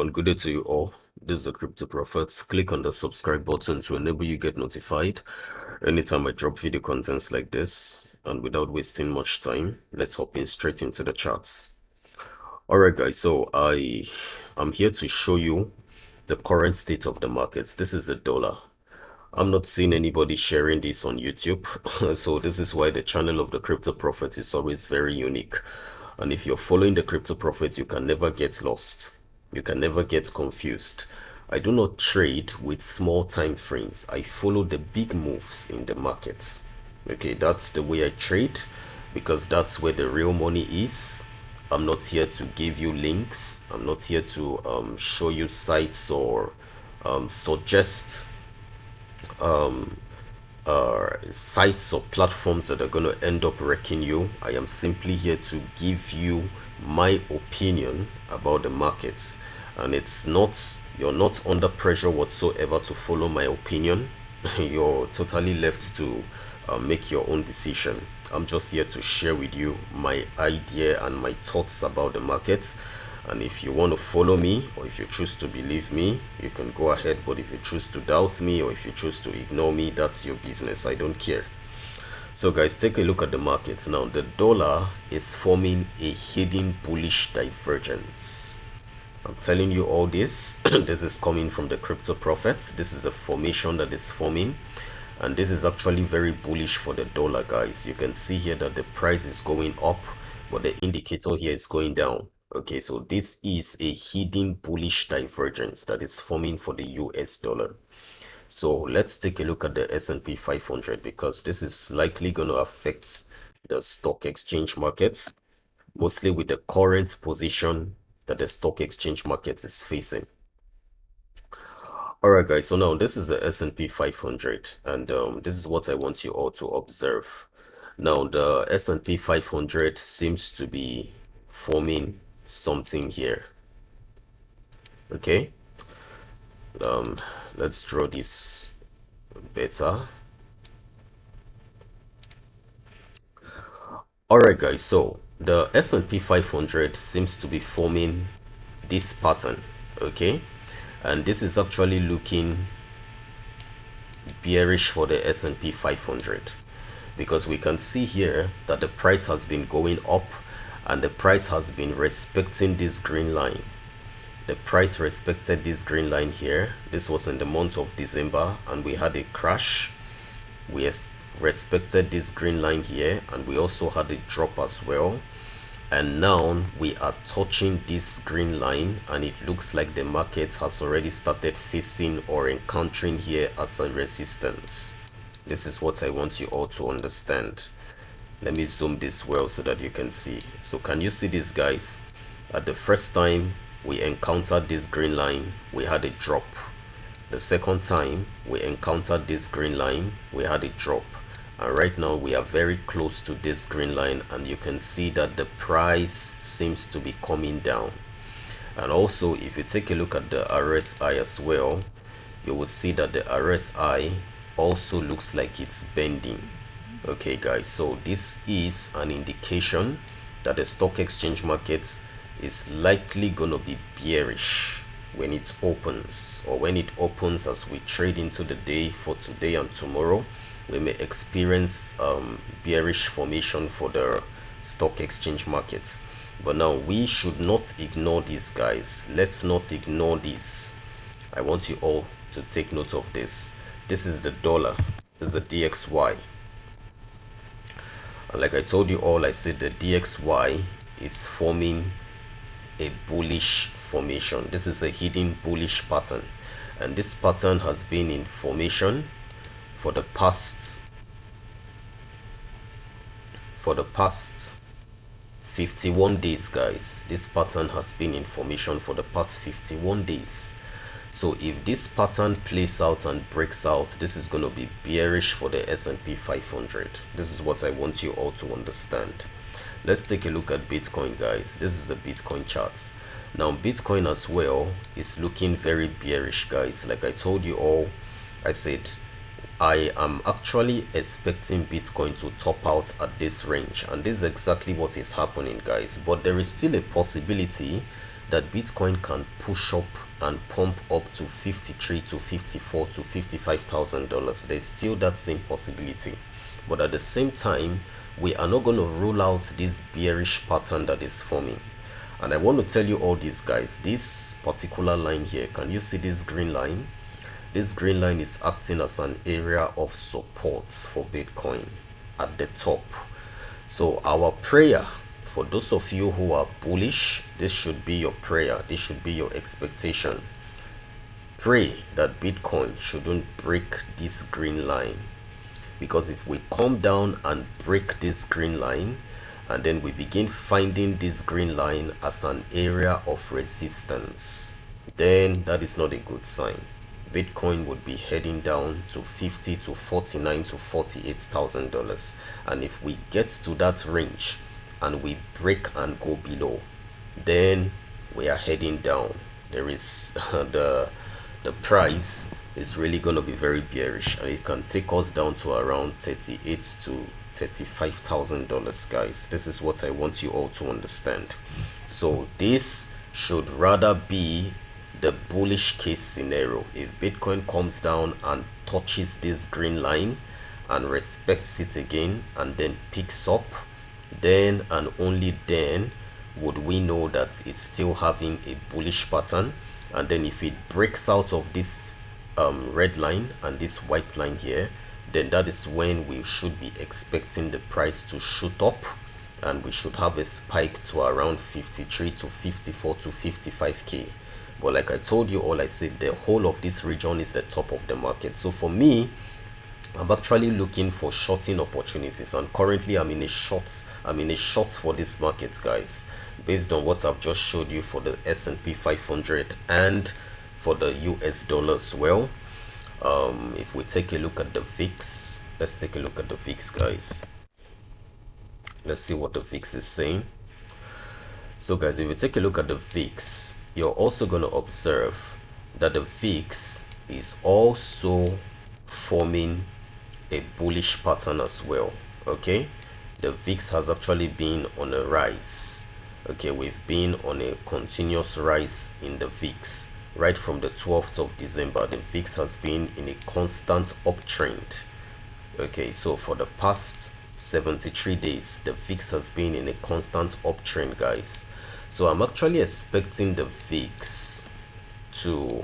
everyone, good day to you all. This is the Cryptoprophet. Click on the subscribe button to enable you get notified anytime I drop video contents like this. And without wasting much time, let's hop in straight into the charts. Alright guys, so I'm here to show you the current state of the markets. This is the dollar. I'm not seeing anybody sharing this on YouTube, so this is why the channel of the Cryptoprophet is always very unique. And if you're following the Cryptoprophet, you can never get lost. You can never get confused. I do not trade with small time frames. I follow the big moves in the markets. Okay, that's the way I trade because that's where the real money is. I'm not here to give you links. I'm not here to show you sites or suggest sites or platforms that are going to end up wrecking you. I am simply here to give you my opinion about the markets, and you're not under pressure whatsoever to follow my opinion. You're totally left to make your own decision. I'm just here to share with you my idea and my thoughts about the markets. And if you want to follow me, or if you choose to believe me, you can go ahead. But if you choose to doubt me, or if you choose to ignore me, that's your business. I don't care. So guys, take a look at the markets. Now, the dollar is forming a hidden bullish divergence. I'm telling you all this. This is coming from the Cryptoprophet. This is a formation that is forming. And this is actually very bullish for the dollar, guys. You can see here that the price is going up, but the indicator here is going down. Okay, so this is a hidden bullish divergence that is forming for the US dollar. So let's take a look at the S&P 500 because this is likely going to affect the stock exchange markets, mostly with the current position that the stock exchange market is facing. Alright guys, so now this is the S&P 500 and this is what I want you all to observe. Now the S&P 500 seems to be forming something here. Okay, let's draw this better. Alright guys, so the S&P 500 seems to be forming this pattern. Okay, and this is actually looking bearish for the S&P 500 because we can see here that the price has been going up and the price has been respecting this green line. The price respected this green line here. This was in the month of December and we had a crash. We respected this green line here and we also had a drop as well. And now we are touching this green line and it looks like the market has already started facing or encountering here as a resistance. This is what I want you all to understand. Let me zoom this well so that you can see. So can you see this, guys? At the first time we encountered this green line, we had a drop. The second time we encountered this green line, we had a drop. And right now we are very close to this green line and you can see that the price seems to be coming down. And also if you take a look at the RSI as well, you will see that the RSI also looks like it's bending. Okay guys, so this is an indication that the stock exchange market is likely gonna be bearish when it opens, or when it opens as we trade into the day for today and tomorrow. We may experience bearish formation for the stock exchange markets. But now we should not ignore this, guys. Let's not ignore this. I want you all to take note of this. This is the dollar. This is the DXY. And like I told you all, I said the DXY is forming a bullish formation. This is a hidden bullish pattern. And this pattern has been in formation for the past 51 days, guys. This pattern has been in formation for the past 51 days. So if this pattern plays out and breaks out, this is going to be bearish for the S&P 500. This is what I want you all to understand. Let's take a look at Bitcoin, guys. This is the Bitcoin charts. Now Bitcoin as well is looking very bearish, guys. Like I told you all, I said I am actually expecting Bitcoin to top out at this range, and this is exactly what is happening, guys. But there is still a possibility that Bitcoin can push up and pump up to 53 to 54 to $55,000. There's still that same possibility. But at the same time, we are not going to rule out this bearish pattern that is forming. And I want to tell you all this, guys. This particular line here, can you see this green line? This green line is acting as an area of support for Bitcoin at the top. So our prayer, for those of you who are bullish, this should be your prayer. This should be your expectation. Pray that Bitcoin shouldn't break this green line. Because if we come down and break this green line, and then we begin finding this green line as an area of resistance, then that is not a good sign. Bitcoin would be heading down to 50 to 49 to $48,000. And if we get to that range and we break and go below, then we are heading down. There is the price is really going to be very bearish, and it can take us down to around 38 to $35,000, guys. This is what I want you all to understand. So this should rather be the bullish case scenario. If Bitcoin comes down and touches this green line and respects it again and then picks up, then and only then would we know that it's still having a bullish pattern. And then if it breaks out of this red line and this white line here, then that is when we should be expecting the price to shoot up, and we should have a spike to around 53 to 54 to 55k. But like I told you all, I said the whole of this region is the top of the market. So for me, I'm actually looking for shorting opportunities, and currently I'm in a short for this market, guys, based on what I've just showed you for the S&P 500 and for the US dollar as well. If we take a look at the VIX, let's take a look at the VIX, guys. Let's see what the VIX is saying. So guys, if you take a look at the VIX, you're also going to observe that the VIX is also forming a bullish pattern as well. Okay, the VIX has actually been on a rise. Okay, we've been on a continuous rise in the VIX right from the 12th of December. The VIX has been in a constant uptrend. Okay, so for the past 73 days, the VIX has been in a constant uptrend, guys. So I'm actually expecting the VIX to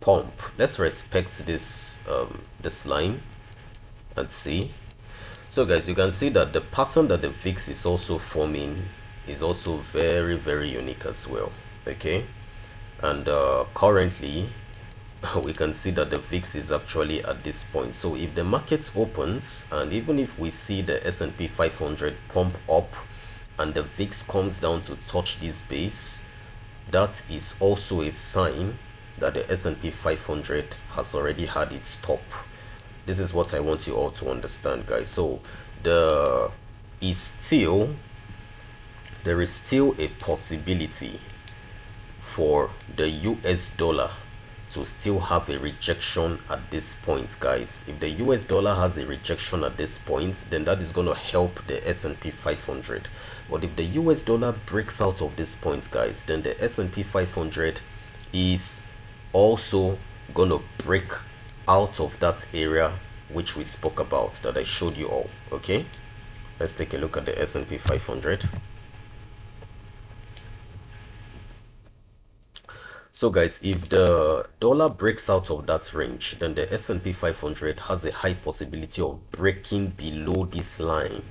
pump. Let's respect this this line and see. So guys, you can see that the pattern that the VIX is also forming is also very, very unique as well. Okay, and currently we can see that the VIX is actually at this point. So if the market opens, and even if we see the S&P 500 pump up and the VIX comes down to touch this base, that is also a sign that the S&P 500 has already had its top. This is what I want you all to understand, guys. So there is still a possibility for the US dollar to still have a rejection at this point, guys. If the US dollar has a rejection at this point, then that is going to help the S&P 500. But if the US dollar breaks out of this point, guys, then the S&P 500 is also going to break out of that area which we spoke about, that I showed you all. Okay, let's take a look at the S&P 500. So guys, if the dollar breaks out of that range, then the S&P 500 has a high possibility of breaking below this line,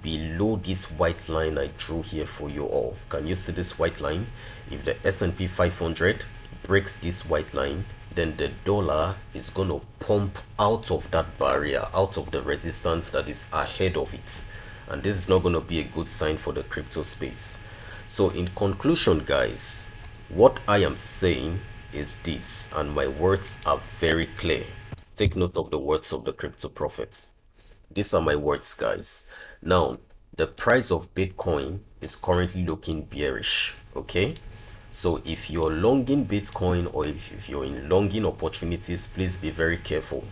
below this white line I drew here for you all. Can you see this white line? If the S&P 500 breaks this white line, then the dollar is going to pump out of that barrier, out of the resistance that is ahead of it. And this is not going to be a good sign for the crypto space. So in conclusion, guys, what I am saying is this, and my words are very clear. Take note of the words of the crypto prophets. These are my words, guys. Now, the price of Bitcoin is currently looking bearish. Okay, so if you're longing Bitcoin, or if you're in longing opportunities, please be very careful.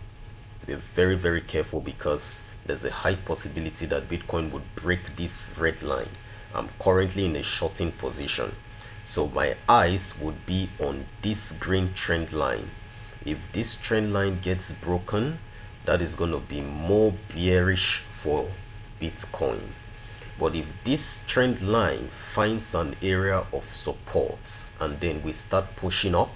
Be very, very careful, because there's a high possibility that Bitcoin would break this red line. I'm currently in a shorting position. So my eyes would be on this green trend line. If this trend line gets broken, that is going to be more bearish for Bitcoin. But if this trend line finds an area of support and then we start pushing up,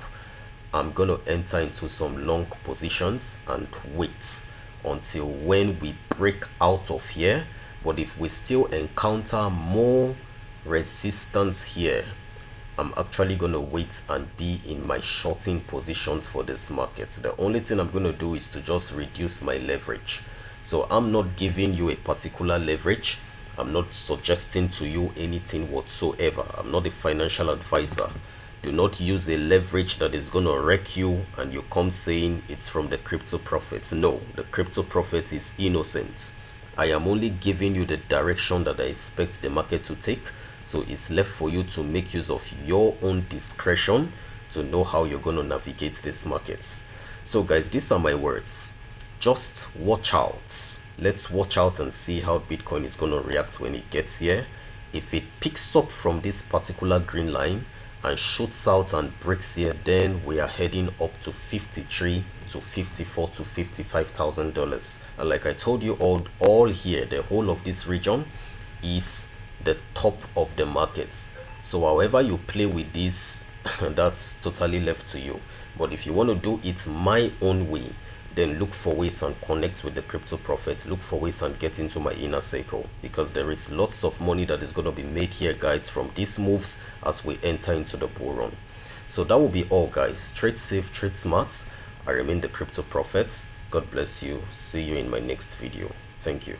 I'm going to enter into some long positions and wait until when we break out of here. But if we still encounter more resistance here, I'm actually going to wait and be in my shorting positions for this market. The only thing I'm going to do is to just reduce my leverage. So I'm not giving you a particular leverage. I'm not suggesting to you anything whatsoever. I'm not a financial advisor. Do not use a leverage that is going to wreck you and you come saying it's from the Cryptoprophet. No, the Cryptoprophet is innocent. I am only giving you the direction that I expect the market to take. So it's left for you to make use of your own discretion to know how you're going to navigate these markets. So guys, these are my words. Just watch out. Let's watch out and see how Bitcoin is going to react when it gets here. If it picks up from this particular green line and shoots out and breaks here, then we are heading up to 53 to 54 to $55,000. And like I told you, all here, the whole of this region is the top of the markets. So however you play with this, that's totally left to you. But if you want to do it my own way, then look for ways and connect with the Cryptoprophet. Look for ways and get into my inner circle, because there is lots of money that is going to be made here, guys, from these moves as we enter into the bull run. So that will be all, guys. Trade safe, trade smart. I remain the Cryptoprophet. God bless you. See you in my next video. Thank you.